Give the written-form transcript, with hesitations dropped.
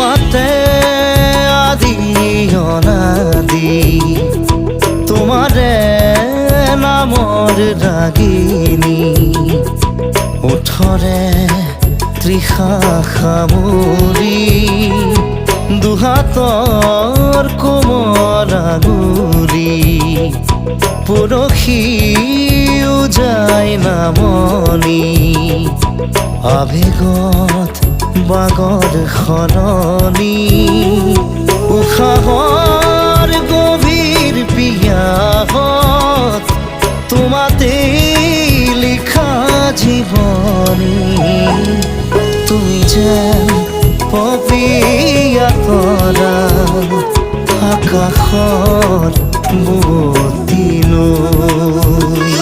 তোমাতে আদি অনাদি তোমারে নামৰ ৰাগিনী ওঠৰে তৃষা সামৰি দুহাতৰ কোমল আঙুলি পৰশি উজাই নামনি আবেগত বাগৰ সলনি উশাহৰ গভীৰ পিয়াহত তোমাতে লিখা জীৱনী তুমি যেন পপীয়া তৰা আকাশত বুৱতী নৈ